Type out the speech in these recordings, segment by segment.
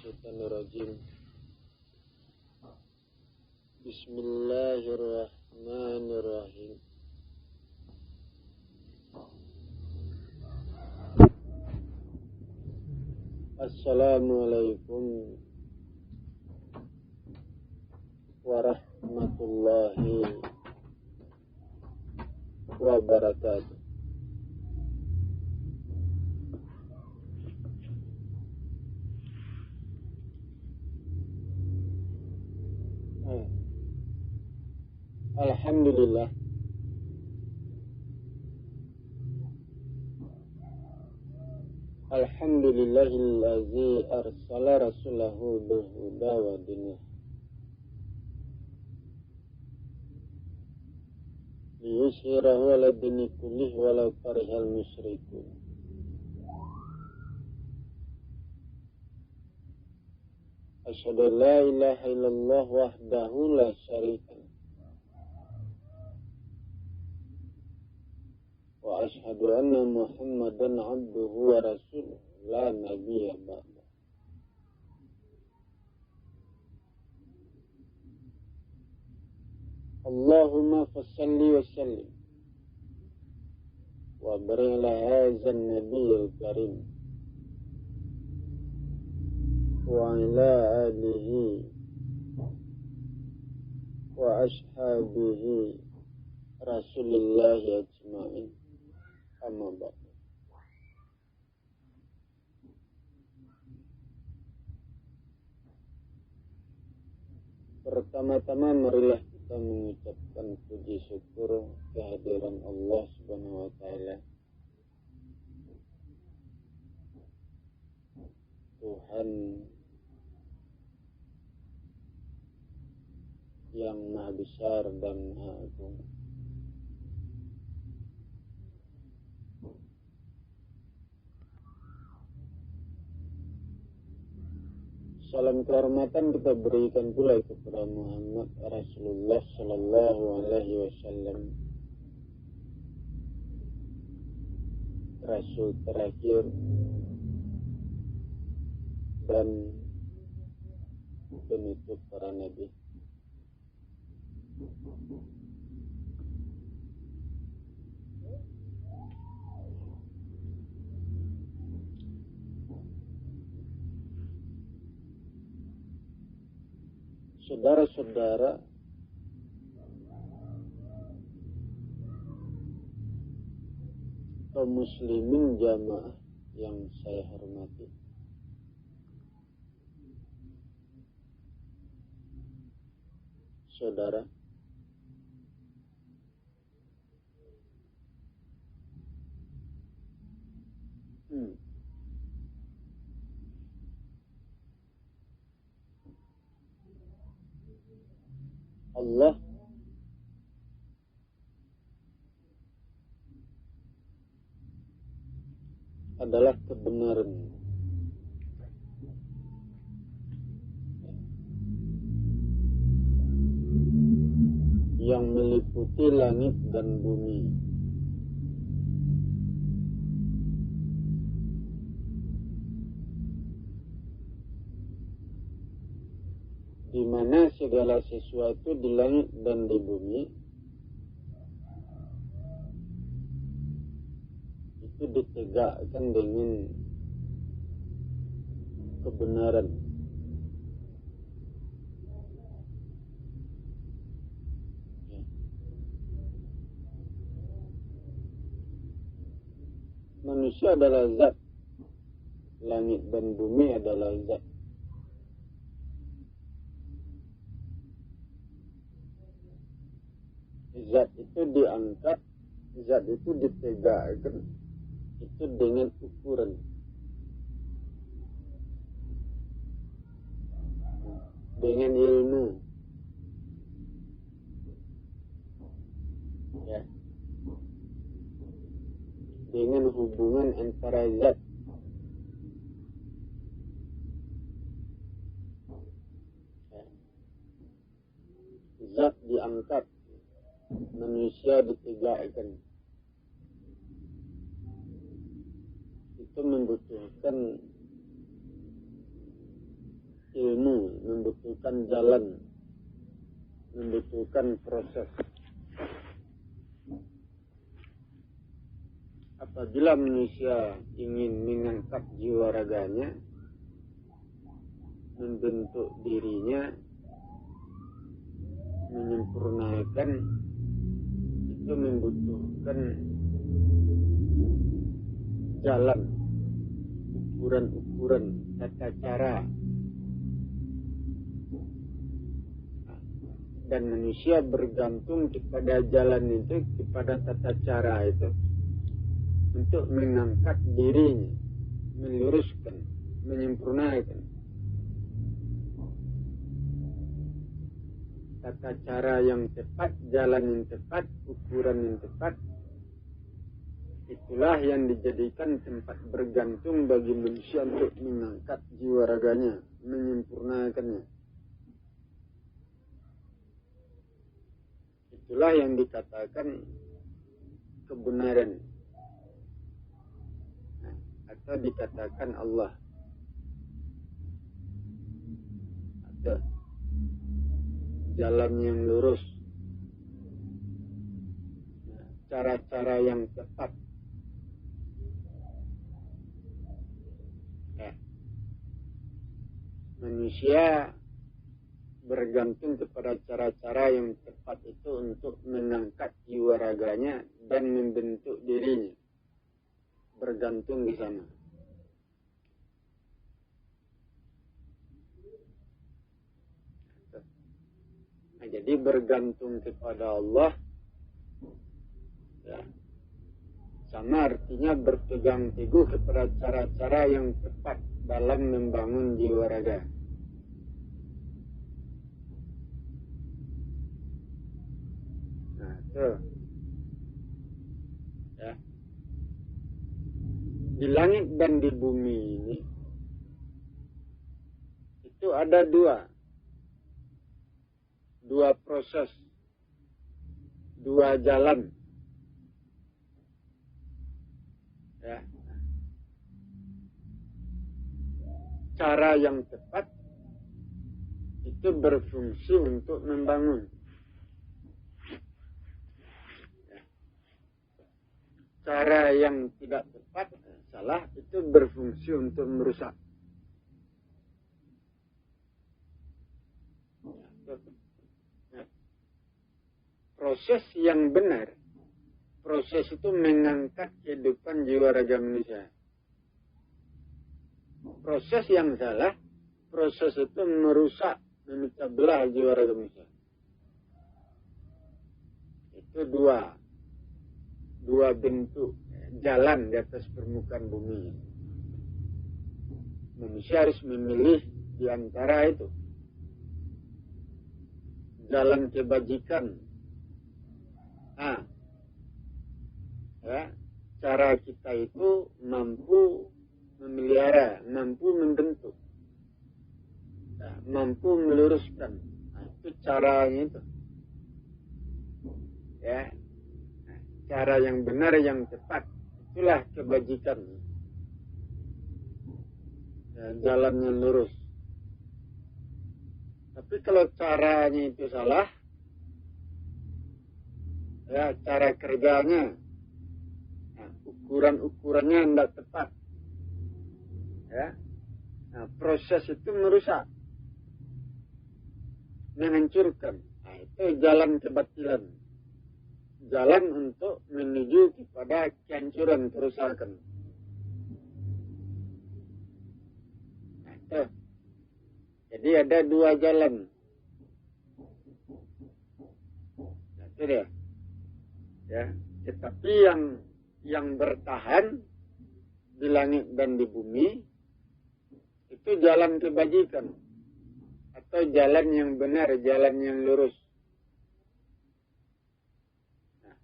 Minasyaitonirrajim. Bismillahirrahmanirrahim. Assalamualaikum warahmatullahi wabarakatuh. Alhamdulillah, alhamdulillahillazi arsala rasulahu bil huda wa dinil liyushhirahu ala dini kullih walau karihal musyrikun. Asyhadu an la ilaha illallah wahdahu la syarika lah wa asyhadu anna Muhammadan abduhu wa rasuluh la nabiyya ba'da. Allahumma fassalli wa sallim wa barik ala hadzal nabiyil karim wa ala alihi wa ashabihi Rasulullah ajma'in. Amma ba'du. Pertama-tama marilah kita mengucapkan puji syukur kehadiran Allah Subhanahu wa taala, Tuhan yang Maha Besar dan Maha Agung. Salam kehormatan kita berikan pula kepada Muhammad Rasulullah Sallallahu Alaihi Wasallam, Rasul terakhir dan penutup para nabi. Saudara-saudara, kaum muslimin jamaah yang saya hormati, saudara, Allah adalah kebenaran. Yang meliputi langit dan bumi. Di mana segala sesuatu di langit dan di bumi itu ditegakkan dengan kebenaran. Manusia adalah zat, langit dan bumi adalah zat. Zat itu diangkat, zat itu ditegakkan, itu dengan ukuran. Dengan ilmu. Ya. Dengan hubungan antara zat. Ya. Zat diangkat, manusia ditegakkan. Itu membutuhkan ilmu, membutuhkan jalan, membutuhkan proses. Apabila manusia ingin mengangkat jiwa raganya, membentuk dirinya, menyempurnakan, itu membutuhkan jalan, ukuran-ukuran, tata cara. Dan manusia bergantung kepada jalan itu, kepada tata cara itu, untuk mengangkat dirinya, meluruskan, menyempurnakan. Tata cara yang tepat, jalan yang tepat, ukuran yang tepat, itulah yang dijadikan tempat bergantung bagi manusia untuk mengangkat jiwa raganya, menyempurnakannya. Itulah yang dikatakan kebenaran, atau dikatakan Allah, atau jalan yang lurus, cara-cara yang tepat. Manusia bergantung kepada cara-cara yang tepat itu untuk mengangkat jiwa raganya dan membentuk dirinya. Bergantung di sana. Nah, jadi bergantung kepada Allah, ya, sama artinya berpegang teguh kepada cara-cara yang tepat dalam membangun jiwa raga. Nah, itu. Ya. Di langit dan di bumi ini, itu ada dua proses, dua jalan. Ya. Cara yang tepat itu berfungsi untuk membangun. Ya. Cara yang tidak tepat, salah, itu berfungsi untuk merusak. Ya. Proses yang benar, proses itu mengangkat kehidupan jiwa raga manusia. Proses yang salah, proses itu merusak, memecah belah jiwa raga manusia. Itu dua bentuk jalan di atas permukaan bumi. Manusia harus memilih di antara itu. Jalan kebajikan. Nah, ya, cara kita itu mampu memelihara, mampu membentuk, ya, mampu meluruskan. Nah, itu caranya itu. Ya, cara yang benar, yang tepat, itulah kebajikan. Ya, jalan yang lurus. Tapi kalau caranya itu salah, ya, cara kerjanya, nah, ukuran-ukurannya tidak tepat, ya, nah, proses itu merusak, menghancurkan. Nah, itu jalan kebatilan, jalan untuk menuju kepada kehancuran, kerusakan. Nah, itu. Jadi ada dua jalan. Nah, itu dia. Ya, tetapi yang bertahan di langit dan di bumi itu jalan kebajikan atau jalan yang benar, jalan yang lurus. Nah,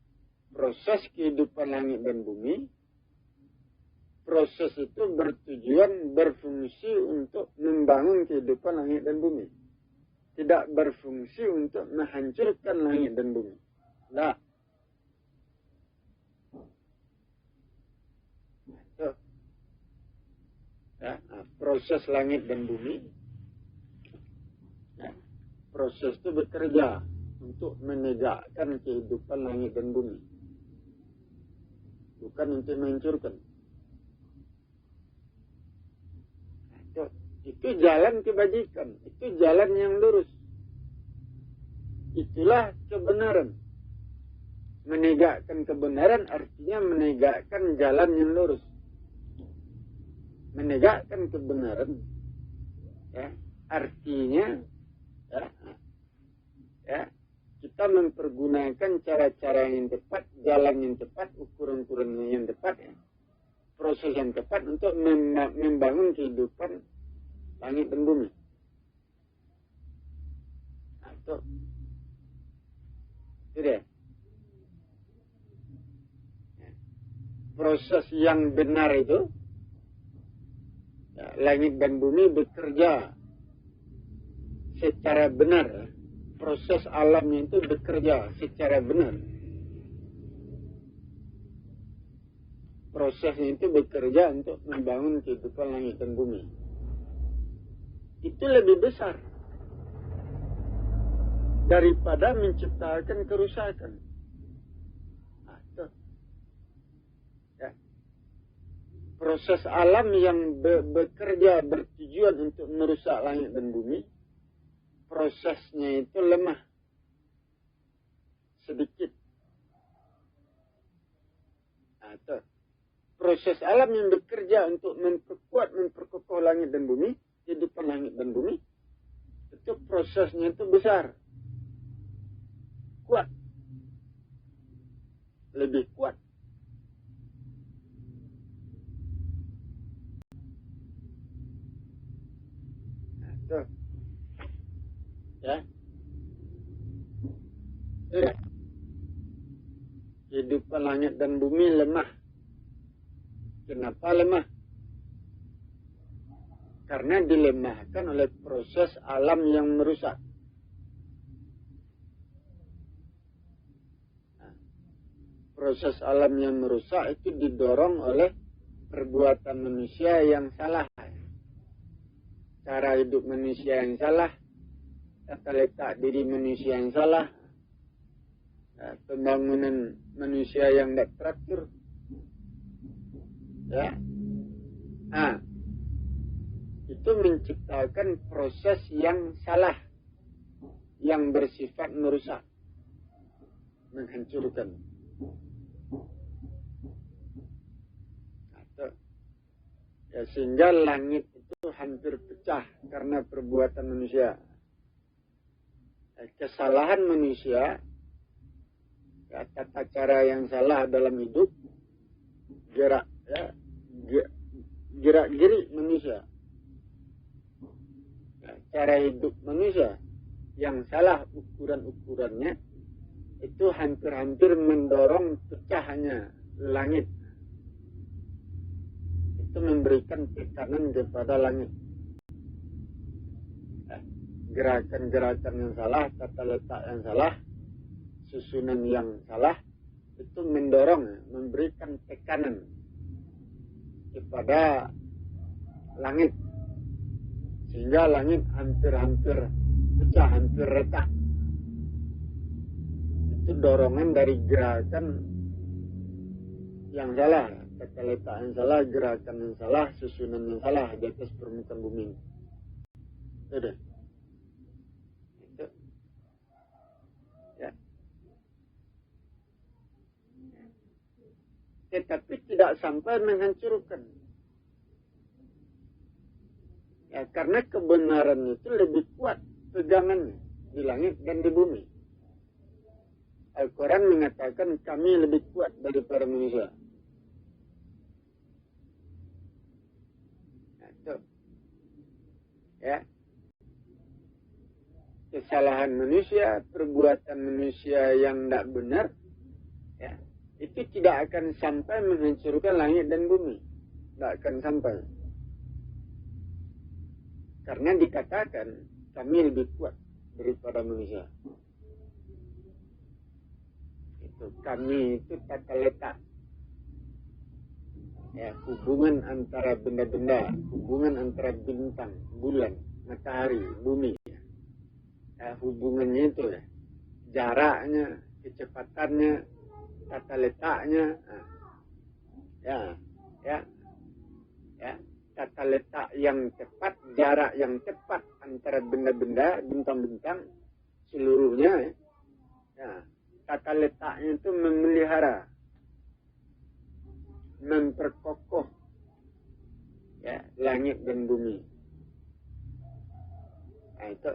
proses kehidupan langit dan bumi, proses itu bertujuan, berfungsi untuk membangun kehidupan langit dan bumi. Tidak berfungsi untuk menghancurkan langit dan bumi. Nah, ya, proses langit dan bumi proses itu bekerja untuk menegakkan kehidupan langit dan bumi. Bukan untuk menghancurkan. Itu jalan kebajikan. Itu jalan yang lurus. Itulah kebenaran. Menegakkan kebenaran artinya menegakkan jalan yang lurus. Menegakkan kebenaran, ya, artinya, ya, kita mempergunakan cara-cara yang tepat, jalan yang tepat, ukuran-ukuran yang tepat, ya, proses yang tepat untuk membangun kehidupan langit dan bumi. Atau tidak. Proses yang benar itu, ya, langit dan bumi bekerja secara benar. Proses alamnya itu bekerja secara benar. Prosesnya itu bekerja untuk membangun kehidupan langit dan bumi. Itu lebih besar daripada menciptakan kerusakan. Proses alam yang bekerja bertujuan untuk merusak langit dan bumi, prosesnya itu lemah, sedikit. Atau proses alam yang bekerja untuk memperkokoh langit dan bumi, kehidupan langit dan bumi, itu prosesnya itu besar, kuat, lebih kuat. Ya, kehidupan langit dan bumi lemah. Kenapa lemah? Karena dilemahkan oleh proses alam yang merusak. Proses alam yang merusak itu didorong oleh perbuatan manusia yang salah. Cara hidup manusia yang salah, tata letak diri manusia yang salah, pembangunan manusia yang tidak teratur, ya, itu menciptakan proses yang salah, yang bersifat merusak, menghancurkan. Ya, sehingga langit itu hampir pecah karena perbuatan manusia. Kesalahan manusia, ya, tata cara yang salah dalam hidup, gerak-gerik manusia, ya, cara hidup manusia yang salah ukuran-ukurannya, itu hampir-hampir mendorong pecahnya langit. Itu memberikan tekanan kepada langit. Gerakan-gerakan yang salah, tata letak yang salah, susunan yang salah, itu mendorong, memberikan tekanan kepada langit. Sehingga langit hampir-hampir pecah, hampir retak. Itu dorongan dari gerakan yang salah, tata letak yang salah, gerakan yang salah, susunan yang salah di atas permukaan bumi. Itu. Ya. Tetapi tidak sampai menghancurkan. Ya, karena kebenaran itu lebih kuat pegangannya di langit dan di bumi. Al-Quran mengatakan kami lebih kuat daripada manusia. Ya, kesalahan manusia, perbuatan manusia yang tidak benar, ya, itu tidak akan sampai menghancurkan langit dan bumi, tidak akan sampai, karena dikatakan kami lebih kuat daripada manusia. Itu kami itu tata letak. Ya, hubungan antara benda-benda, hubungan antara bintang, bulan, matahari, bumi. hubungannya itu ya, jaraknya, kecepatannya, tata letaknya, tata letak yang tepat, jarak yang tepat antara benda-benda, bintang-bintang seluruhnya, tata letaknya itu memelihara, memperkokoh langit dan bumi. Nah, itu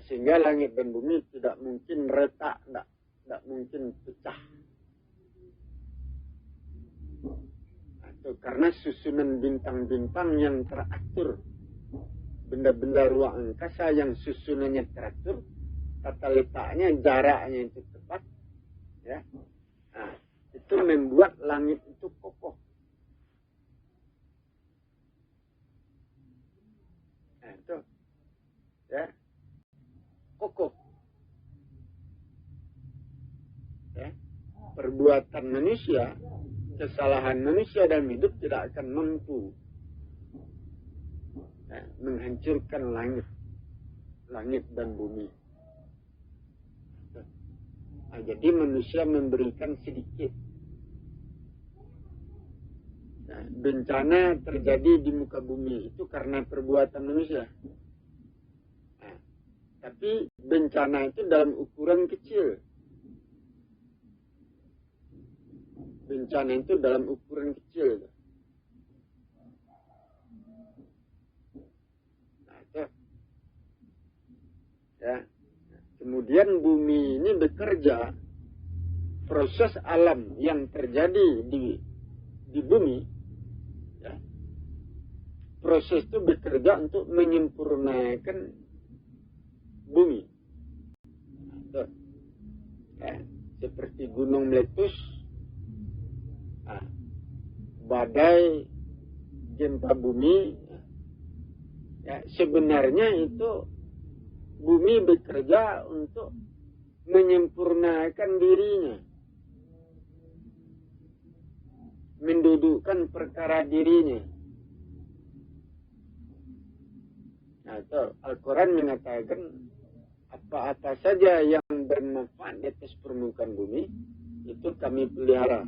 sehingga langit dan bumi tidak mungkin retak, tidak mungkin pecah. Itu karena susunan bintang-bintang yang teratur, benda-benda ruang angkasa yang susunannya teratur, tata letaknya, jaraknya itu tepat, nah, itu membuat langit itu kokoh. Nah, itu kokoh. Perbuatan manusia, kesalahan manusia dalam hidup tidak akan mampu menghancurkan langit dan bumi. Nah, jadi manusia memberikan sedikit. Nah, bencana terjadi di muka bumi itu karena perbuatan manusia. Nah, tapi bencana itu dalam ukuran kecil. Bencana itu dalam ukuran kecil. Nah, itu. Kemudian bumi ini bekerja, proses alam yang terjadi di bumi, proses itu bekerja untuk menyempurnakan bumi. Seperti gunung meletus, badai, gempa bumi, sebenarnya itu bumi bekerja untuk menyempurnakan dirinya, mendudukkan perkara dirinya. Nah, itu Al-Quran mengatakan apa-apa saja yang bermanfaat di atas permukaan bumi itu kami pelihara,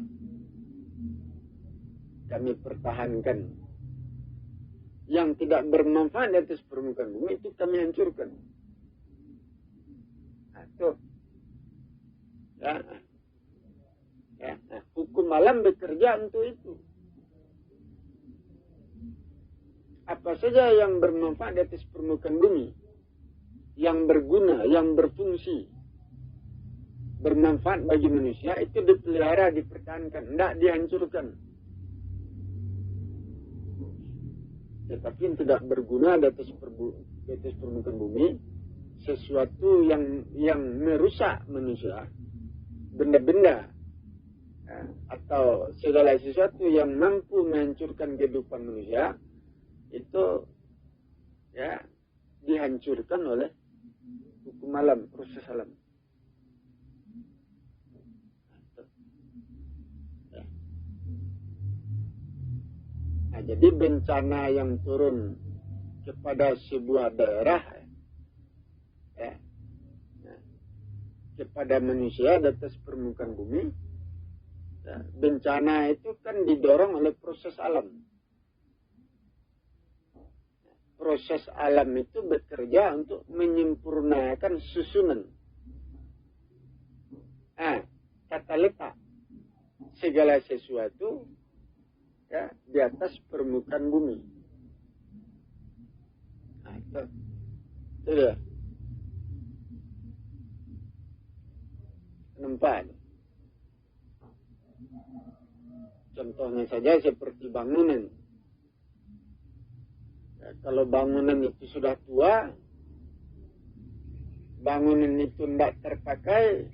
kami pertahankan. Yang tidak bermanfaat di atas permukaan bumi itu kami hancurkan. Nah, itu. Hukum alam bekerja untuk itu. Apa saja yang bermanfaat di atas permukaan bumi, yang berguna, yang berfungsi, bermanfaat bagi manusia, itu dipelihara, dipertahankan, tidak dihancurkan. Tetapi yang tidak berguna di atas permukaan bumi, sesuatu yang merusak manusia, benda-benda, atau segala sesuatu yang mampu menghancurkan kehidupan manusia, itu dihancurkan oleh hukum alam, proses alam. Nah, jadi bencana yang turun kepada sebuah daerah, kepada manusia di atas permukaan bumi, bencana itu kan didorong oleh proses alam. Proses alam itu bekerja untuk menyempurnakan susunan, tata letak segala sesuatu di atas permukaan bumi. Nah, itu dia. Nampak. Contohnya saja seperti bangunan. Kalau bangunan itu sudah tua, bangunan itu tidak terpakai,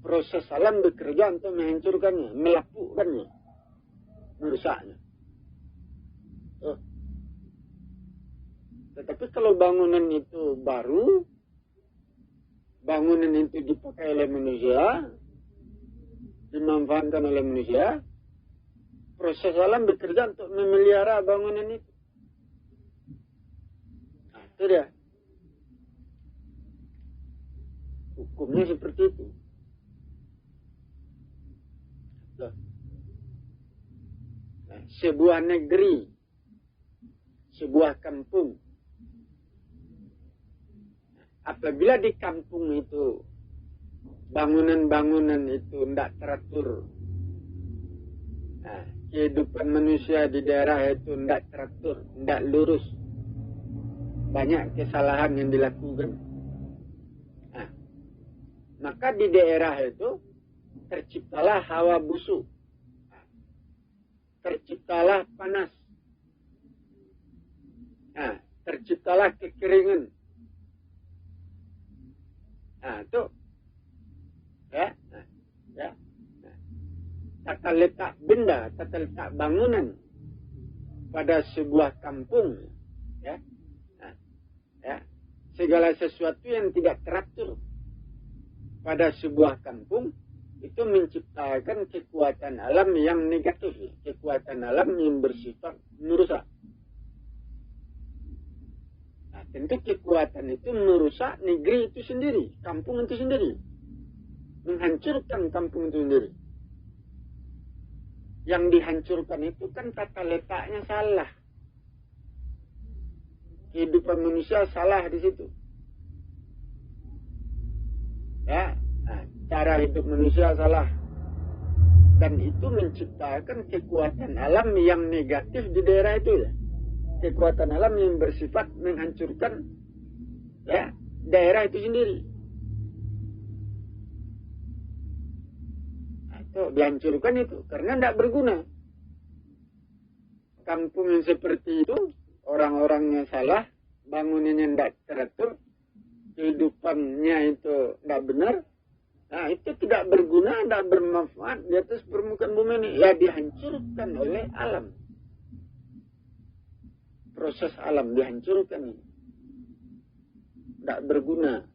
proses alam bekerja untuk menghancurkannya, melapukkannya, merusaknya. Tetapi kalau bangunan itu baru, bangunan itu dipakai oleh manusia, dimanfaatkan oleh manusia, proses alam bekerja untuk memelihara bangunan itu. Nah, itu dia. Hukumnya seperti itu. Nah, sebuah negeri, sebuah kampung, apabila di kampung itu bangunan-bangunan itu tidak teratur, nah, kehidupan manusia di daerah itu tidak teratur, tidak lurus, banyak kesalahan yang dilakukan. Nah, maka di daerah itu terciptalah hawa busuk, terciptalah panas, nah, terciptalah kekeringan. Nah, itu ya, ya. Tata letak benda, tata letak bangunan pada sebuah kampung, ya, ya, segala sesuatu yang tidak teratur pada sebuah kampung itu menciptakan kekuatan alam yang negatif, kekuatan alam yang bersifat merusak. Nah, tentu kekuatan itu merusak negeri itu sendiri, kampung itu sendiri, menghancurkan kampung itu sendiri. Yang dihancurkan itu kan tata letaknya salah. Kehidupan manusia salah di situ. Ya, nah, cara hidup manusia salah. Dan itu menciptakan kekuatan alam yang negatif di daerah itu ya. Kekuatan alam yang bersifat menghancurkan ya daerah itu sendiri. Atau dihancurkan itu karena tidak berguna. Kampung yang seperti itu, orang-orangnya salah, bangunannya tidak teratur, kehidupannya itu tidak benar. Nah, itu tidak berguna, tidak bermanfaat di atas permukaan bumi ini. Ya dihancurkan oleh alam. Proses alam dihancurkan. Tidak berguna.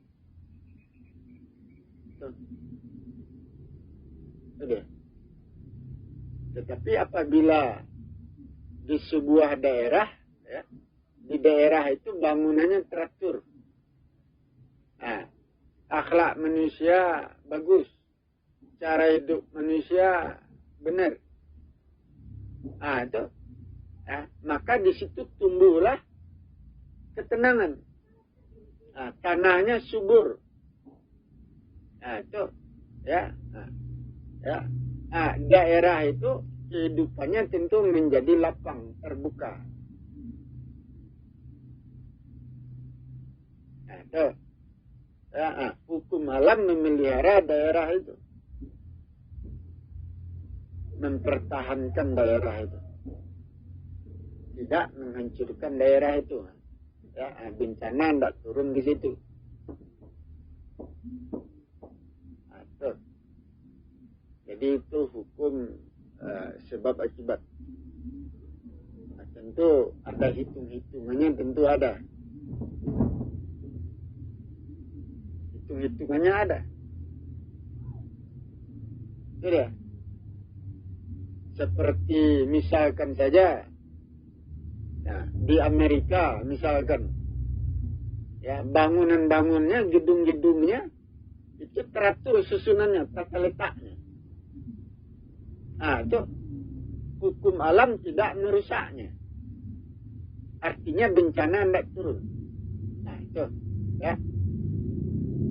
Sudah. Tetapi apabila di sebuah daerah, ya, di daerah itu bangunannya teratur. Nah, akhlak manusia bagus, cara hidup manusia benar. Nah, itu, ya, maka di situ tumbuhlah ketenangan. Nah, tanahnya subur. Nah, itu, ya. Ya, nah, daerah itu kehidupannya tentu menjadi lapang, terbuka. Nah, itu. Ya, hukum alam memelihara daerah itu. Mempertahankan daerah itu. Tidak menghancurkan daerah itu. Ya, bencana tidak turun di situ. Nah, itu. Jadi itu hukum sebab akibat. Nah, tentu ada hitung-hitungannya, tentu ada. Hitung-hitungannya ada. Tidak. Seperti misalkan saja, ya, di Amerika misalkan, ya, bangunan-bangunannya, gedung-gedungnya itu teratur susunannya, tata letaknya. Nah, itu hukum alam tidak merusaknya. Artinya bencana tidak turun. Nah, itu. Ya.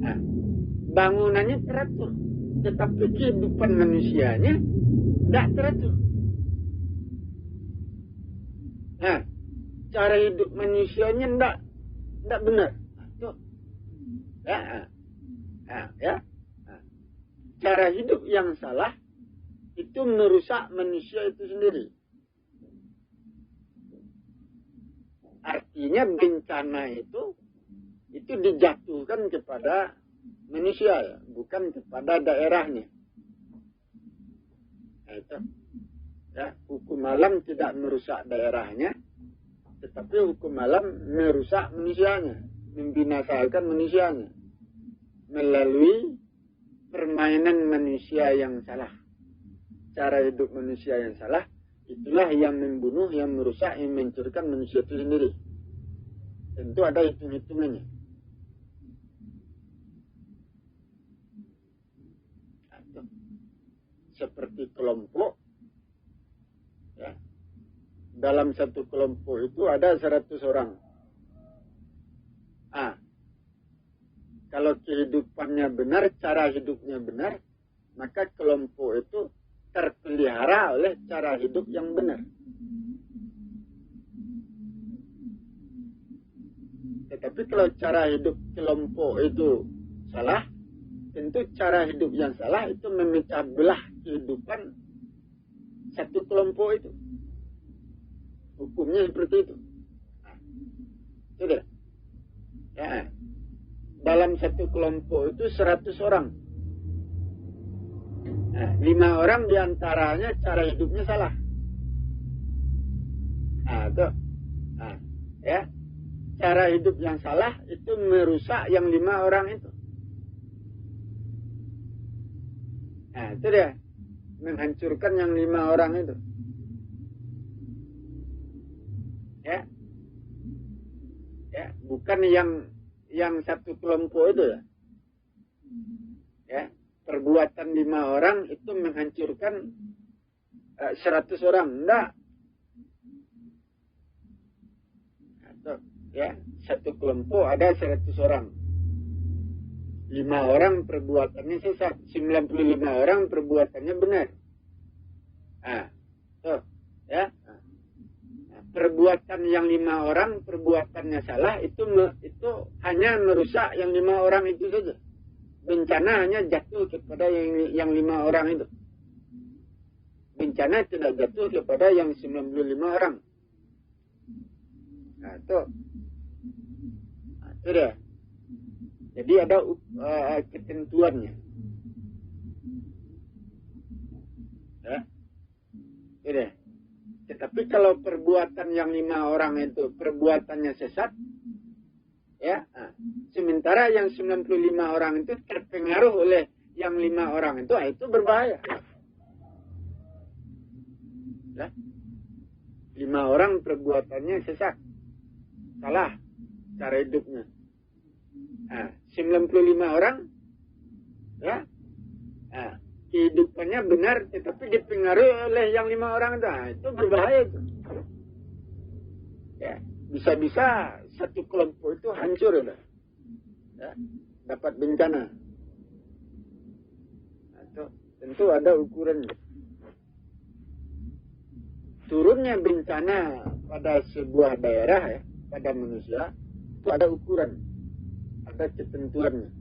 Nah, bangunannya teratur. Tetapi kehidupan manusianya tidak teratur. Nah, cara hidup manusianya tidak benar. Nah, itu. Ya. Nah, ya. Nah, cara hidup yang salah itu merusak manusia itu sendiri. Artinya bencana itu dijatuhkan kepada manusia, ya, bukan kepada daerahnya. Nah, itu. Ya, hukum alam tidak merusak daerahnya, tetapi hukum alam merusak manusianya, membinasakan manusianya melalui permainan manusia yang salah. Cara hidup manusia yang salah itulah yang membunuh, yang merusak, yang menghancurkan manusia itu sendiri. Tentu ada hitung-hitungannya. Seperti kelompok, ya. Dalam satu kelompok itu ada 100 orang. Kalau kehidupannya benar, cara hidupnya benar, maka kelompok itu terpelihara oleh cara hidup yang benar. Tetapi kalau cara hidup kelompok itu salah, tentu cara hidup yang salah itu memecah belah kehidupan satu kelompok itu. Hukumnya seperti itu. Sudah. Ya. Dalam satu kelompok itu 100 orang. 5 orang diantaranya cara hidupnya salah. Tuh. Ya. Cara hidup yang salah itu merusak yang 5 orang itu. Itu dia. Menghancurkan yang 5 orang itu. Ya. Ya, bukan yang satu kelompok itu ya. Ya, perbuatan 5 orang itu menghancurkan 100 orang. Enggak. Ya, satu kelompok ada 100 orang. 5 orang perbuatannya sesat, 95 orang perbuatannya benar. Tuh, ya. Perbuatan yang 5 orang perbuatannya salah itu hanya merusak yang 5 orang itu saja. Bencana hanya jatuh kepada yang 5 orang itu. Bencana tidak jatuh kepada yang 95 orang. Itu dia. Jadi ada ketentuannya. Ya. Itu dia. Tetapi kalau perbuatan yang 5 orang itu perbuatannya sesat, ya, sementara yang 95 orang itu terpengaruh oleh yang 5 orang itu berbahaya. Ya. 5 orang perbuatannya sesat, salah cara hidupnya. 95 orang, ya, kehidupannya benar, tetapi dipengaruhi oleh yang 5 orang itu berbahaya itu. Ya, bisa-bisa satu kelompok itu hancur udah. Ya, dapat bencana. Tentu ada ukurannya. Turunnya bencana pada sebuah daerah ya, pada manusia itu ada ukuran, ada ketentuannya.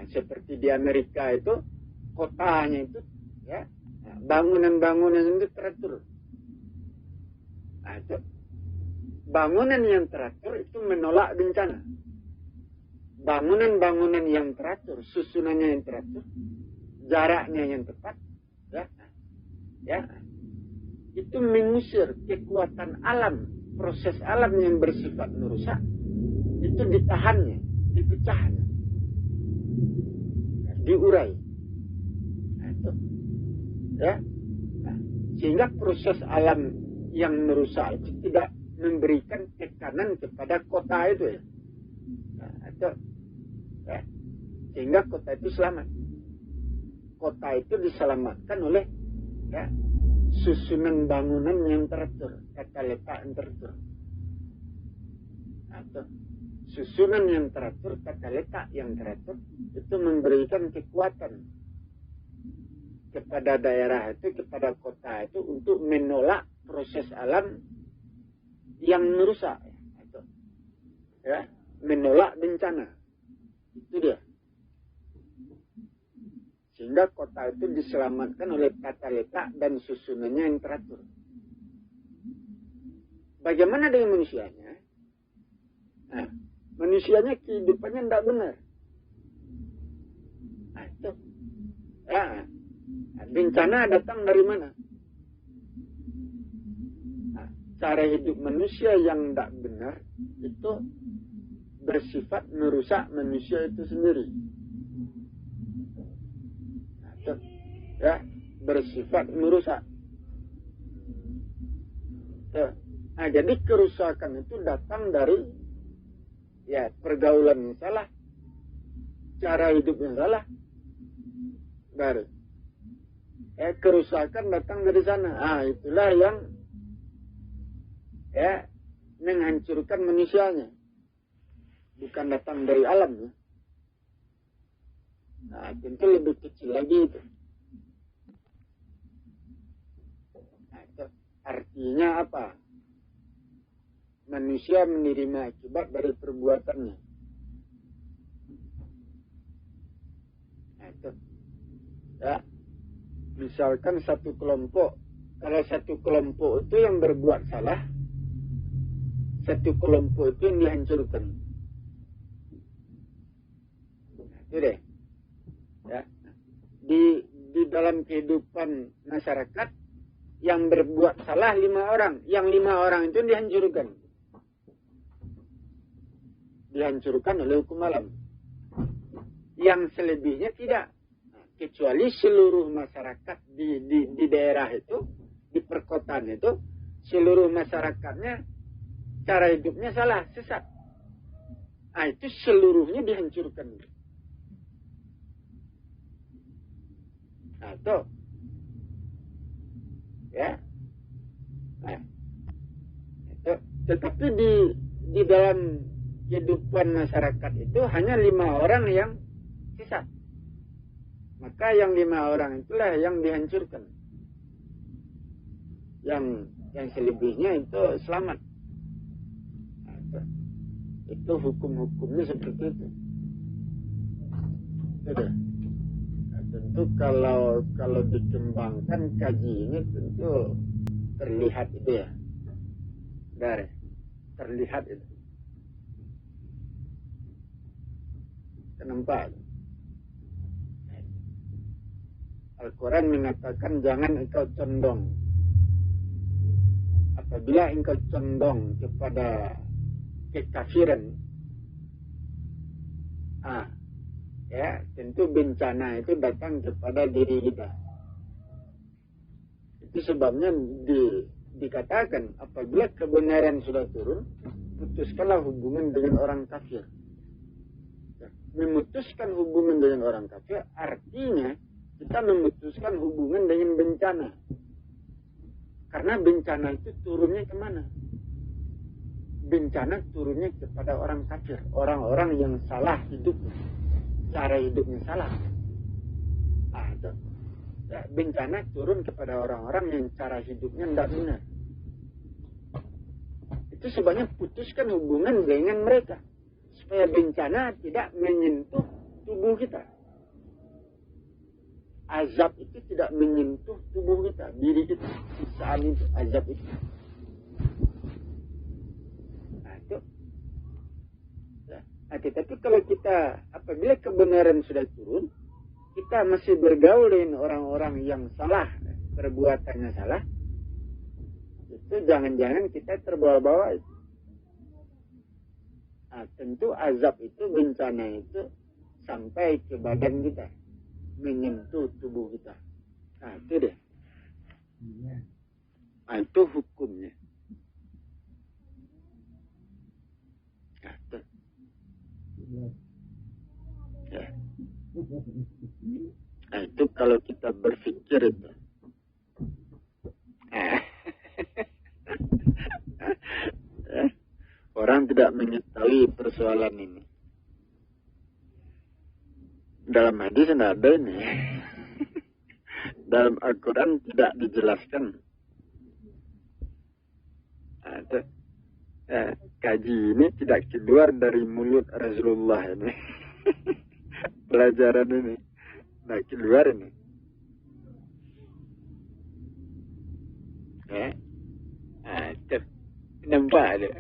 Seperti di Amerika itu kotanya itu ya bangunan-bangunan itu teratur. Itu bangunan yang teratur itu menolak bencana. Bangunan-bangunan yang teratur, susunannya yang teratur, jaraknya yang tepat, ya, itu mengusir kekuatan alam, proses alam yang bersifat merusak, itu ditahannya, dipecahnya. Diurai, itu, ya, sehingga proses alam yang merusak itu tidak memberikan tekanan kepada kota itu ya, itu, ya, sehingga kota itu selamat. Kota itu diselamatkan oleh ya, susunan bangunan yang teratur, tata letak yang teratur, atau susunan yang teratur, tata letak yang teratur itu memberikan kekuatan kepada daerah itu, kepada kota itu untuk menolak proses alam yang merusak, ya, menolak bencana. Itu dia. Sehingga kota itu diselamatkan oleh tata letak dan susunannya yang teratur. Bagaimana dengan manusianya? Manusianya kehidupannya tidak benar. Itu. Ya. Bencana datang dari mana? Cara hidup manusia yang tidak benar itu bersifat merusak manusia itu sendiri. Itu. Ya. bersifat merusak. Nah, jadi kerusakan itu datang dari pergaulan yang salah, cara hidup yang salah. Dari kerusakan datang dari sana. Itulah yang menghancurkan manusianya, bukan datang dari alam. Nah, tentu lebih kecil lagi itu. Nah, itu artinya apa? Manusia menerima akibat dari perbuatannya. Nah, itu. Misalkan satu kelompok, kalau satu kelompok itu yang berbuat salah, satu kelompok itu yang dihancurkan. Nah, itu deh. Di dalam kehidupan masyarakat, yang berbuat salah 5 orang, yang 5 orang itu dihancurkan. Dihancurkan oleh hukum alam. Yang selebihnya tidak. Kecuali seluruh masyarakat di daerah itu, di perkotaan itu, seluruh masyarakatnya cara hidupnya salah, sesat. Nah, itu seluruhnya dihancurkan. Nah, itu. Nah, itu. Tetapi di dalam kehidupan masyarakat itu hanya 5 orang yang sesat. Maka yang 5 orang itulah yang dihancurkan. Yang selebihnya itu selamat. Nah, itu hukum-hukumnya seperti itu. Sudah. Nah, tentu kalau dikembangkan kaji ini tentu terlihat itu ya. Dari terlihat itu. Nampak. Al-Quran mengatakan jangan engkau condong. Apabila engkau condong kepada kekafiran, tentu bencana itu datang kepada diri kita. Itu sebabnya dikatakan apabila kebenaran sudah turun, putuskanlah hubungan dengan orang kafir. Memutuskan hubungan dengan orang kafir artinya kita memutuskan hubungan dengan bencana. Karena bencana itu turunnya kemana? Bencana turunnya kepada orang kafir. Orang-orang yang salah hidupnya. Cara hidupnya salah. Bencana turun kepada orang-orang yang cara hidupnya tidak benar. Itu sebabnya putuskan hubungan dengan mereka. Supaya bencana tidak menyentuh tubuh kita. Azab itu tidak menyentuh tubuh kita, diri kita. Siksaan itu, azab itu. Nah, itu. Nah, tetapi kalau kita, apabila kebenaran sudah turun, kita masih bergaul dengan orang-orang yang salah, perbuatannya salah, itu jangan-jangan kita terbawa-bawa itu. Nah, tentu azab itu, bencana itu, sampai ke badan kita. Menyentuh tubuh kita. Nah, itu deh. Nah, itu hukumnya. Nah, itu. Ya. Nah, itu kalau kita berpikir itu. Orang tidak mengetahui persoalan ini. Dalam hadis tidak ada ini. Dalam Al-Quran tidak dijelaskan. Kaji ini tidak keluar dari mulut Rasulullah ini. Pelajaran ini tidak keluar ini. Nampak ada.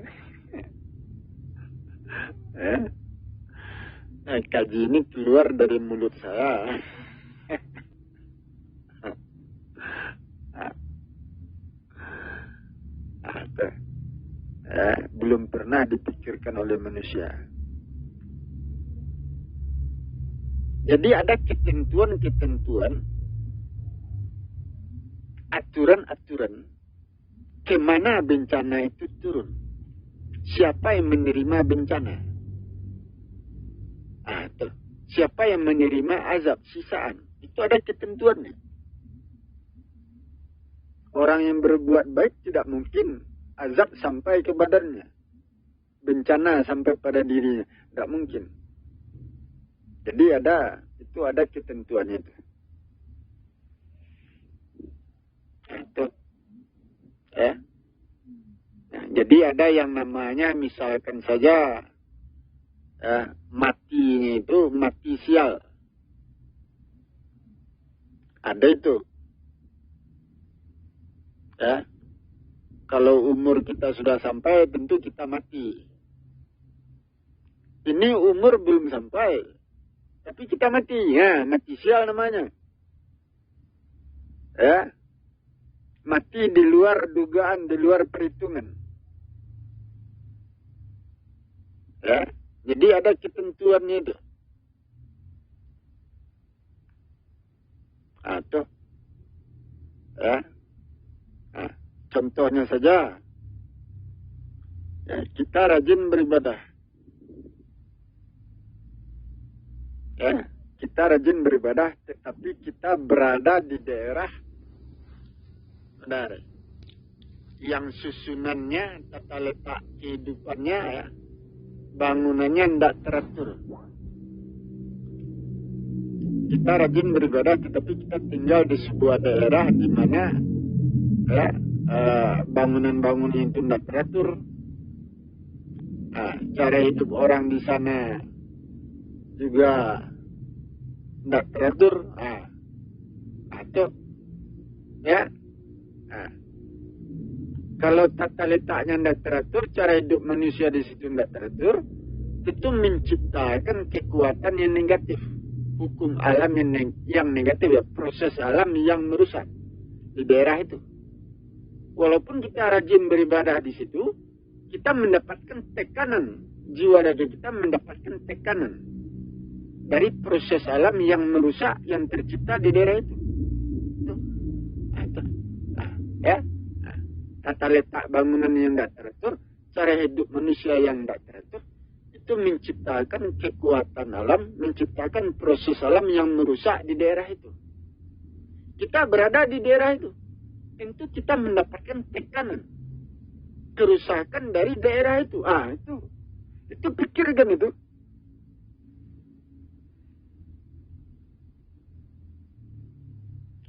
Kaji ini keluar dari mulut saya. Belum pernah dipikirkan oleh manusia. Jadi ada ketentuan-ketentuan aturan-aturan kemana bencana itu turun. Siapa yang menerima bencana? Siapa yang menerima azab sisaan? Itu ada ketentuannya. Orang yang berbuat baik tidak mungkin azab sampai ke badannya. Bencana sampai pada dirinya. Tidak mungkin. Jadi ada ketentuannya itu. Itu. Ya. Nah, jadi ada yang namanya misalkan saja matinya itu mati sial. Ada itu. Ya. Kalau umur kita sudah sampai tentu kita mati. Ini umur belum sampai. Tapi kita mati. Ya, mati sial namanya. Ya. Mati di luar dugaan, di luar perhitungan. Ya. Jadi ada ketentuannya itu. Atau ya. Nah, contohnya saja. Ya, kita rajin beribadah. Ya, kita rajin beribadah, tetapi kita berada di daerah yang susunannya, tata letak kehidupannya, ya, bangunannya tidak teratur. Kita rajin beribadah, tetapi kita tinggal di sebuah daerah di mana ya, bangunan-bangunan itu tidak teratur. Cara hidup orang di sana juga tidak teratur. Atau ya. Kalau tata letaknya tidak teratur, cara hidup manusia di situ tidak teratur, itu menciptakan kekuatan yang negatif, hukum alam yang negatif, ya, proses alam yang merusak di daerah itu. Walaupun kita rajin beribadah di situ, kita mendapatkan tekanan, jiwa raga kita mendapatkan tekanan dari proses alam yang merusak yang tercipta di daerah itu. Ya. Tata letak bangunan yang tidak teratur, cara hidup manusia yang tidak teratur, itu menciptakan kekuatan alam, menciptakan proses alam yang merusak di daerah itu. Kita berada di daerah itu, tentu kita mendapatkan tekanan, kerusakan dari daerah itu. Itu pikirkan itu.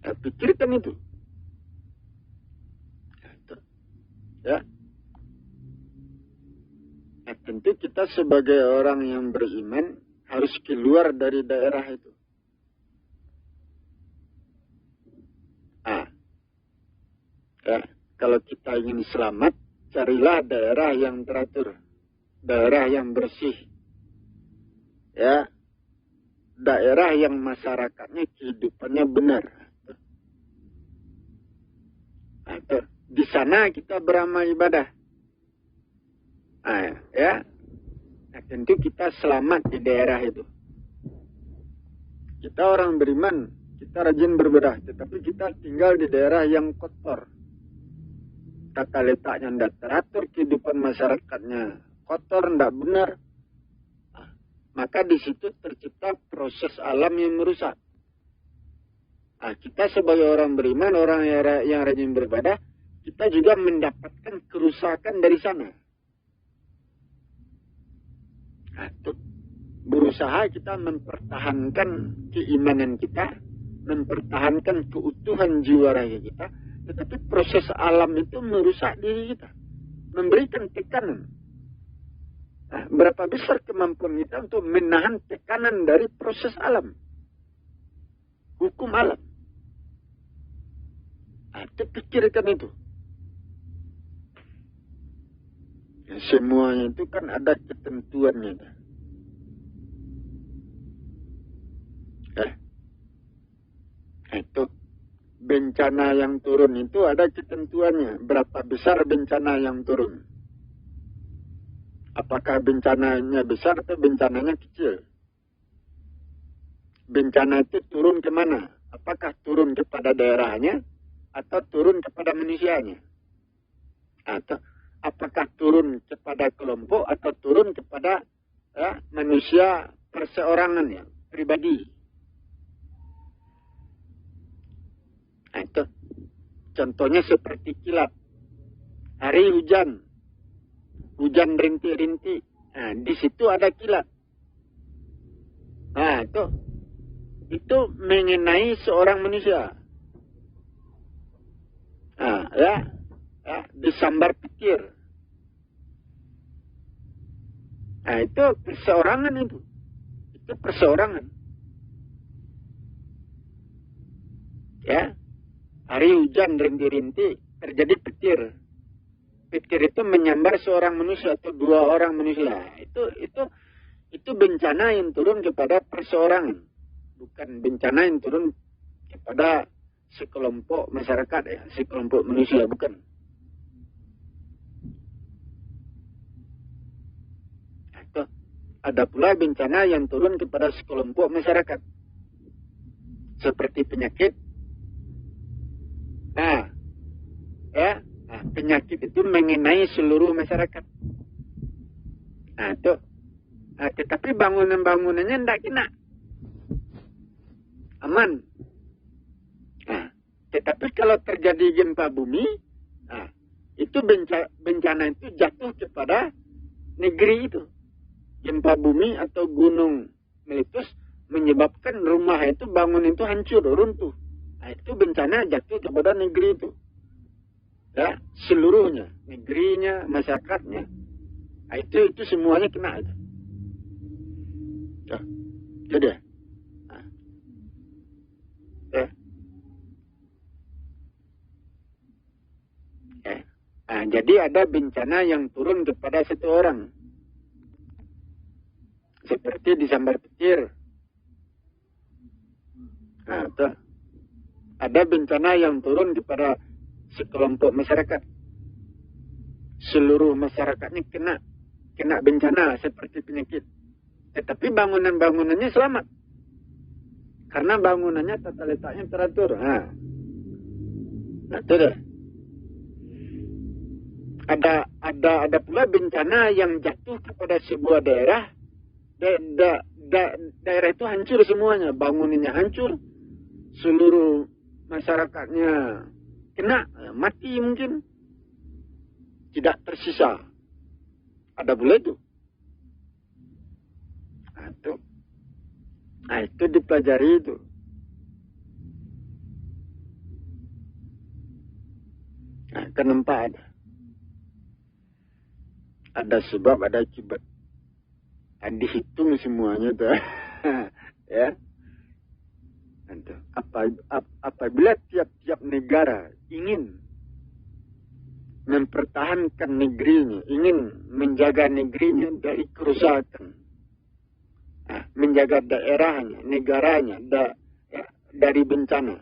Pikirkan itu. Ya. Nah, tentu kita sebagai orang yang beriman harus keluar dari daerah itu. Ya, kalau kita ingin selamat, carilah daerah yang teratur, daerah yang bersih. Ya. Daerah yang masyarakatnya kehidupannya benar. Di sana kita beramal ibadah. Ya. Nah, tentu kita selamat di daerah itu. Kita orang beriman, kita rajin beribadah, tetapi kita tinggal di daerah yang kotor. Tata letaknya tidak teratur, kehidupan masyarakatnya kotor, tidak benar. Maka di situ tercipta proses alam yang merusak. Kita sebagai orang beriman, orang yang rajin beribadah, kita juga mendapatkan kerusakan dari sana. Berusaha kita mempertahankan keimanan kita, mempertahankan keutuhan jiwa raga kita, tetapi proses alam itu merusak diri kita, memberikan tekanan. Berapa besar kemampuan kita untuk menahan tekanan dari proses alam, hukum alam? Pikirkan itu. Semuanya itu kan ada ketentuannya. Itu bencana yang turun itu ada ketentuannya. Berapa besar bencana yang turun? Apakah bencananya besar atau bencananya kecil? Bencana itu turun kemana? Apakah turun kepada daerahnya atau turun kepada manusianya? Atau apakah turun kepada kelompok atau turun kepada manusia perseorangan ya, pribadi? Itu contohnya seperti kilat. Hari hujan rintik-rintik. Nah, di situ ada kilat. Nah, itu mengenai seorang manusia. Nah, disambar petir. Nah, itu perseorangan itu. Itu perseorangan. Ya. Hari hujan rintik-rintik, terjadi petir. Petir itu menyambar seorang manusia atau dua orang manusia. Itu bencana yang turun kepada perseorangan. Bukan bencana yang turun kepada sekelompok masyarakat ya, sekelompok manusia, bukan. Atau ada pula bencana yang turun kepada sekelompok masyarakat. Seperti penyakit. Penyakit itu mengenai seluruh masyarakat. Tetapi bangunan-bangunannya tidak kena. Aman. Tetapi kalau terjadi gempa bumi, itu bencana itu jatuh kepada negeri itu. Gempa bumi atau gunung meletus menyebabkan rumah itu, bangunan itu hancur, runtuh. Itu bencana jatuh kepada negeri itu. Ya, seluruhnya, negerinya, masyarakatnya. Itu semuanya kena. Jadi, jadi ada bencana yang turun kepada satu orang. Seperti disambar petir. Ada bencana yang turun kepada sekelompok masyarakat. Seluruh masyarakatnya kena bencana seperti penyakit. Tetapi bangunan-bangunannya selamat. Karena bangunannya tata letaknya teratur. Itu deh. Ada pula bencana yang jatuh kepada sebuah daerah. Daerah itu hancur semuanya. Bangunannya hancur. Seluruh masyarakatnya kena, mati mungkin. Tidak tersisa. Ada pula itu. Itu dipelajari itu. Kenapa ada? Ada sebab, ada akibat. Dihitung semuanya tuh. Ya. Apabila tiap-tiap negara ingin mempertahankan negerinya, ingin menjaga negerinya dari kerusakan, menjaga daerahnya, negaranya dari bencana,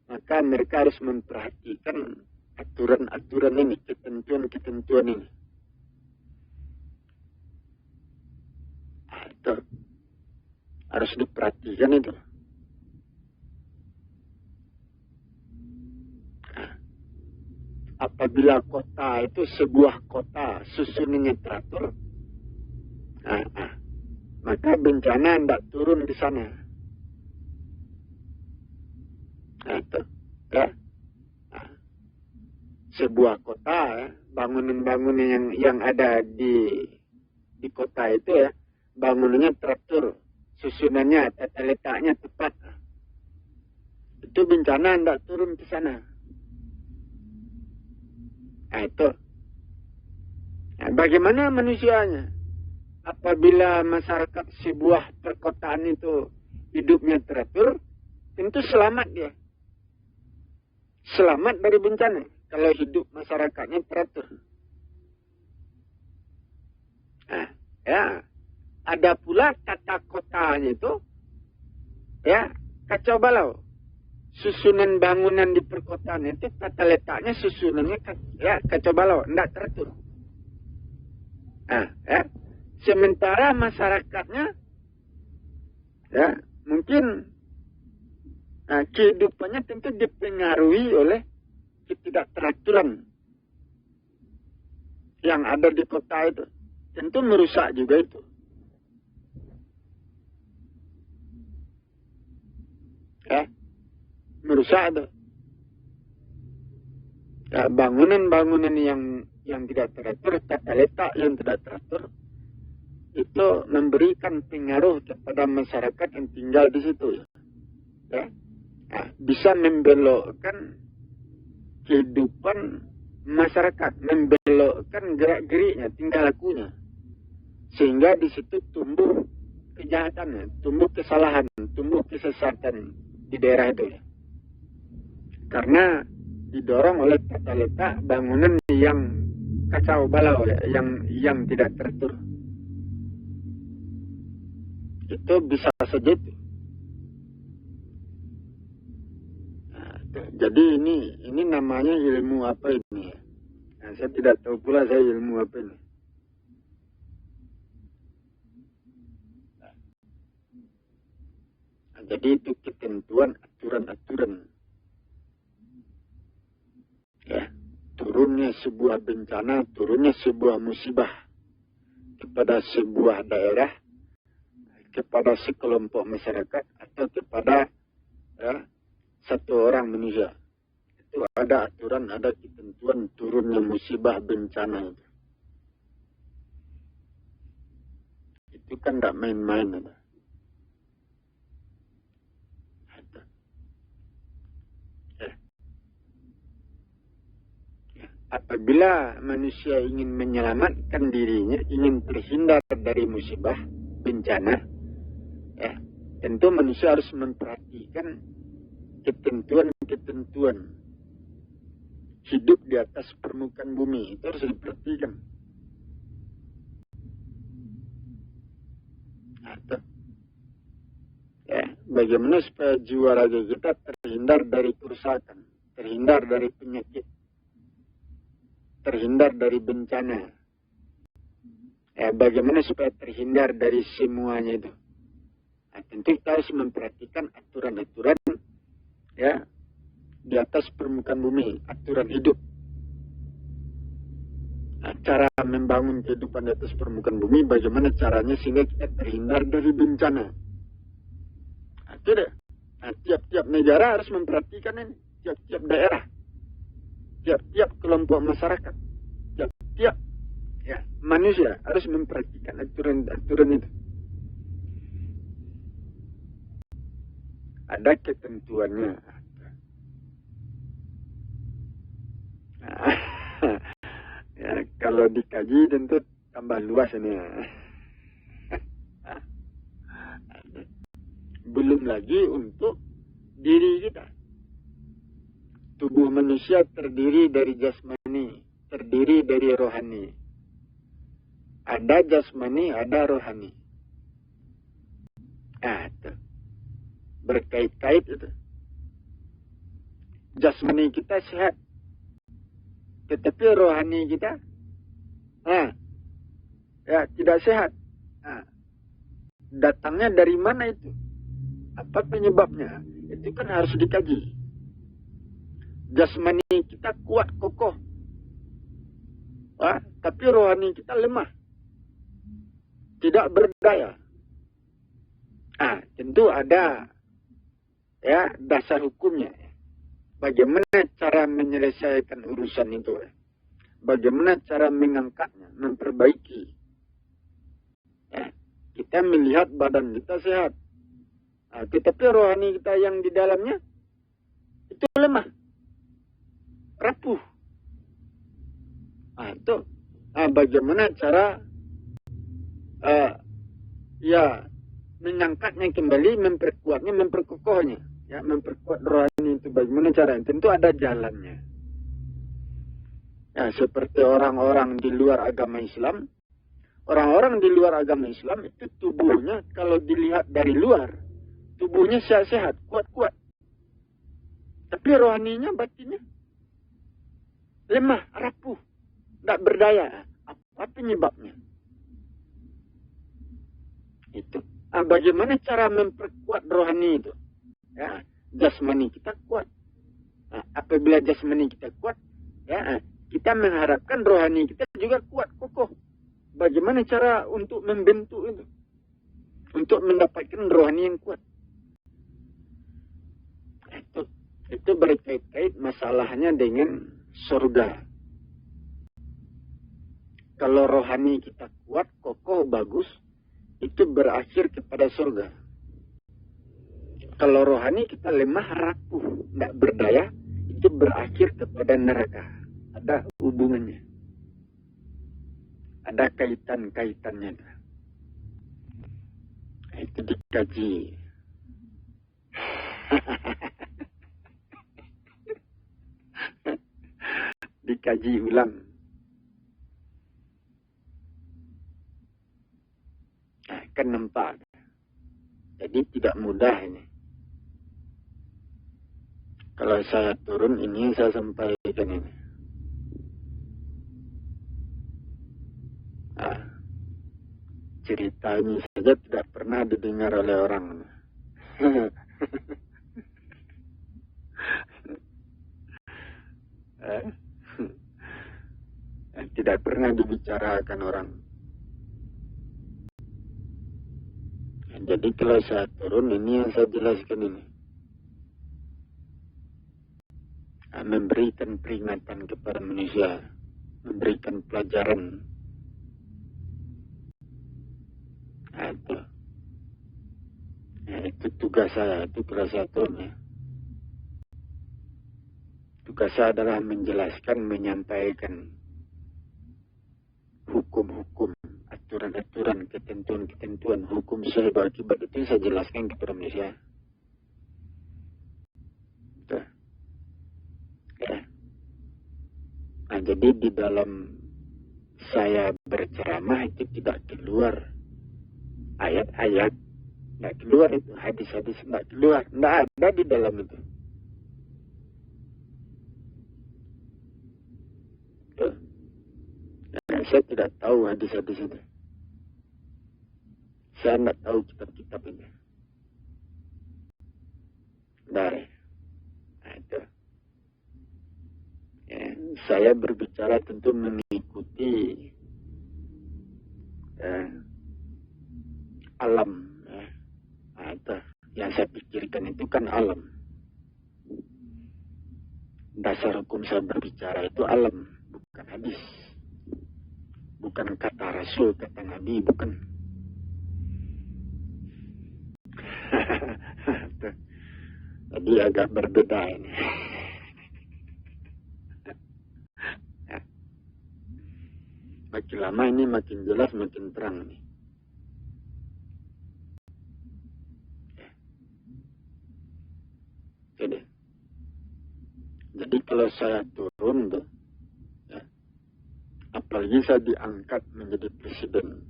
maka mereka harus memperhatikan aturan-aturan ini, ketentuan-ketentuan ini. Itu harus diperhatikan itu. Apabila kota itu sebuah kota susunannya teratur, maka bencana tidak turun di sana. Sebuah kota, bangunan-bangunan yang ada di kota itu ya, bangunannya teratur, susunannya, tata letaknya tepat. Itu bencana tidak turun ke sana. Bagaimana manusianya? Apabila masyarakat sebuah perkotaan itu hidupnya teratur, tentu selamat dia. Selamat dari bencana kalau hidup masyarakatnya teratur. Ada pula tata kotanya itu kacau balau. Susunan bangunan di perkotaan itu tata letaknya susunannya kacau balau, tidak teratur. Sementara masyarakatnya mungkin Nah, kehidupannya tentu dipengaruhi oleh ketidakteraturan yang ada di kota itu. Tentu merusak juga itu. Ya, merusak itu. Ya, bangunan-bangunan yang tidak teratur, tata letak yang tidak teratur, itu memberikan pengaruh kepada masyarakat yang tinggal di situ. Ya. Nah, bisa membelokkan kehidupan masyarakat, membelokkan gerak-geriknya, tingkah lakunya. Sehingga di situ tumbuh kejahatan, tumbuh kesalahan, tumbuh kesesatan di daerah itu. Karena didorong oleh tata letak bangunan yang kacau balau, yang tidak teratur. Itu bisa saja itu. Jadi ini namanya ilmu apa ini ya? Nah, saya tidak tahu pula saya ilmu apa ini. Nah, jadi itu ketentuan aturan-aturan. Ya, turunnya sebuah bencana, turunnya sebuah musibah kepada sebuah daerah, kepada sekelompok masyarakat atau kepada satu orang manusia. Itu ada aturan, ada ketentuan turunnya musibah bencana itu. Itu kan tidak main-main. Apabila manusia ingin menyelamatkan dirinya, ingin terhindar dari musibah bencana, tentu manusia harus memperhatikan ketentuan-ketentuan hidup di atas permukaan bumi. Itu harus diperhatikan. Bagaimana supaya jiwa raga kita terhindar dari kerusakan, terhindar dari penyakit, terhindar dari bencana. Bagaimana supaya terhindar dari semuanya itu. Tentu kita harus memperhatikan aturan-aturan di atas permukaan bumi, aturan hidup. Cara membangun kehidupan di atas permukaan bumi, bagaimana caranya sehingga kita terhindar dari bencana. Tiap-tiap negara harus memperhatikan ini, tiap-tiap daerah, tiap-tiap kelompok masyarakat, tiap-tiap manusia harus memperhatikan aturan-aturan itu. Ada ketentuannya. Kalau dikaji tentu tambah luas ini. Belum lagi untuk diri kita. Tubuh manusia terdiri dari jasmani, terdiri dari rohani. Ada jasmani, ada rohani. Itu berkait-kait itu. Jasmani kita sehat, tetapi rohani kita tidak sehat. Datangnya dari mana itu? Apa penyebabnya? Itu kan harus dikaji. Jasmani kita kuat, kokoh, tapi rohani kita lemah, tidak berdaya. Tentu ada dasar hukumnya. Bagaimana cara menyelesaikan urusan itu? Bagaimana cara mengangkatnya, memperbaiki? Kita melihat badan kita sehat, tetapi rohani kita yang di dalamnya itu lemah, rapuh. Itu bagaimana cara mengangkatnya kembali, memperkuatnya, memperkokohnya, memperkuat rohani itu. Bagaimana caranya? Tentu ada jalannya. Seperti orang-orang di luar agama Islam. Orang-orang di luar agama Islam itu tubuhnya kalau dilihat dari luar, tubuhnya sehat-sehat, kuat-kuat. Tapi rohaninya, batinnya lemah, rapuh, tidak berdaya. Apa penyebabnya? Itu. Bagaimana cara memperkuat rohani itu? jasmani kita kuat. Nah, apabila jasmani kita kuat, ya, kita mengharapkan rohani kita juga kuat, kokoh. Bagaimana cara untuk membentuk itu? Untuk mendapatkan rohani yang kuat. Itu berkait-kait masalahnya dengan surga. Kalau rohani kita kuat, kokoh, bagus, itu berakhir kepada surga. Kalau rohani kita lemah, rapuh, tidak berdaya, itu berakhir kepada neraka. Ada hubungannya. Ada kaitan-kaitannya. Itu dikaji. Dikaji ulang. Nah, kan nampak. Jadi tidak mudah ini. Kalau saya turun ini, saya sampaikan ini. Nah, cerita ini saja tidak pernah didengar oleh orang. Tidak pernah dibicarakan orang. Jadi kalau saya turun ini yang saya jelaskan ini. Memberikan peringatan kepada manusia. Memberikan pelajaran. Itu tugas saya. Itu kalau saya turun ya. Tugas saya adalah menjelaskan, menyampaikan hukum-hukum, aturan-aturan, ketentuan-ketentuan, hukum sebab akibat itu saya jelaskan kepada manusia. Ya. Nah, jadi di dalam saya berceramah itu tidak keluar ayat-ayat, tidak keluar itu hadis-hadis, tidak keluar, tidak ada di dalam itu. Saya tidak tahu hadis-hadis itu. Saya tidak tahu kitab-kitab ini. Nah, itu. Ya, saya berbicara tentu mengikuti alam. Ya. Nah, itu. Yang saya pikirkan itu kan alam. Dasar hukum saya berbicara itu alam, bukan hadis. Bukan kata Rasul, kata Nabi, bukan. Jadi agak berbeda ini. Makin lama ini makin jelas, makin terang nih. Jadi kalau saya turun tuh, apalagi saya diangkat menjadi presiden,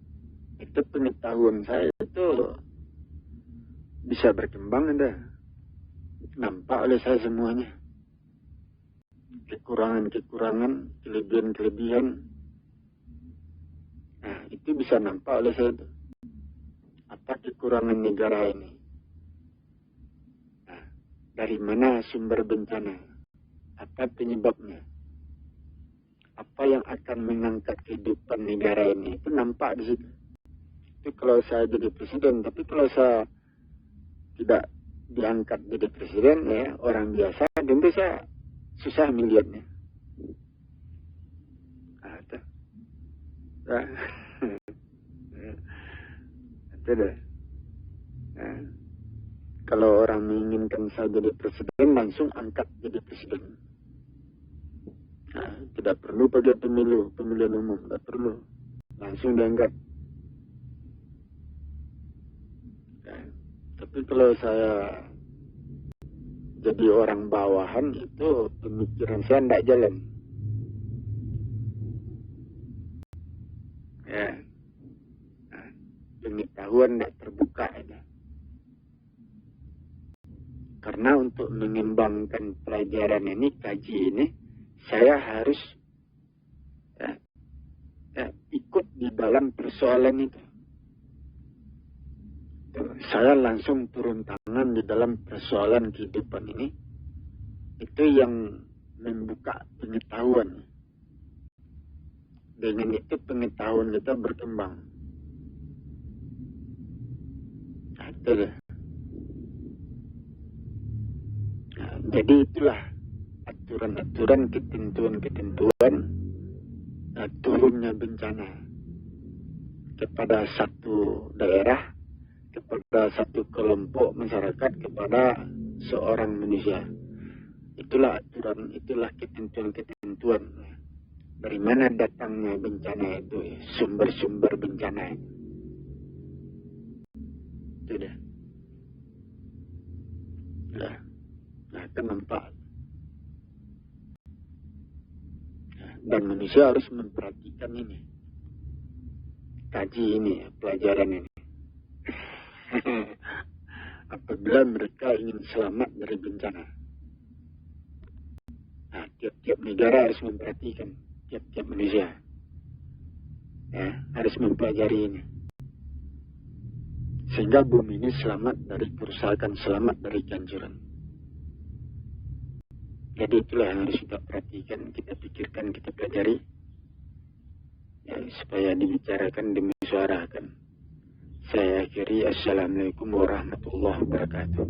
itu pengetahuan saya itu bisa berkembang, ada nampak oleh saya semuanya, kekurangan-kekurangan, kelebihan-kelebihan, nah itu bisa nampak oleh saya itu. Apa kekurangan negara ini, nah, dari mana sumber bencana, apa penyebabnya, apa yang akan mengangkat kehidupan negara ini, itu nampak di situ. Itu kalau saya jadi presiden. Tapi kalau saya tidak diangkat jadi presiden, ya orang biasa, tentu saya susah melihatnya. Nah, itu. Nah, itu deh. Nah, kalau orang menginginkan saya jadi presiden, langsung angkat jadi presiden. Nah, tidak perlu pakai pemilihan umum, tidak perlu, langsung diangkat. Nah, tapi kalau saya jadi orang bawahan, itu pemikiran saya tidak jalan. Ya, nah, pengetahuan tidak terbuka ya. Karena untuk mengembangkan pelajaran ini, kaji ini, saya harus ikut di dalam persoalan itu. saya langsung turun tangan di dalam persoalan kehidupan ini. Itu yang membuka pengetahuan. Dengan itu pengetahuan kita berkembang. Nah, itu deh. Nah, jadi itulah aturan-aturan, ketentuan-ketentuan turunnya bencana kepada satu daerah, kepada satu kelompok masyarakat, kepada seorang manusia. Itulah aturan, itulah ketentuan-ketentuan. Dari mana datangnya bencana itu, sumber-sumber bencana itu. Itu dah. Nah, kan nampak. Dan manusia harus memperhatikan ini. Kaji ini, pelajaran ini. Apabila mereka ingin selamat dari bencana. Nah, tiap-tiap negara harus memperhatikan, tiap-tiap manusia. Ya, harus mempelajari ini. Sehingga bumi ini selamat dari kerusakan, selamat dari kehancuran. Jadi itulah yang harus kita perhatikan, kita pikirkan, kita pelajari. Ya, supaya dibicarakan, dimusyawarakan. Saya akhiri, Assalamualaikum warahmatullahi wabarakatuh.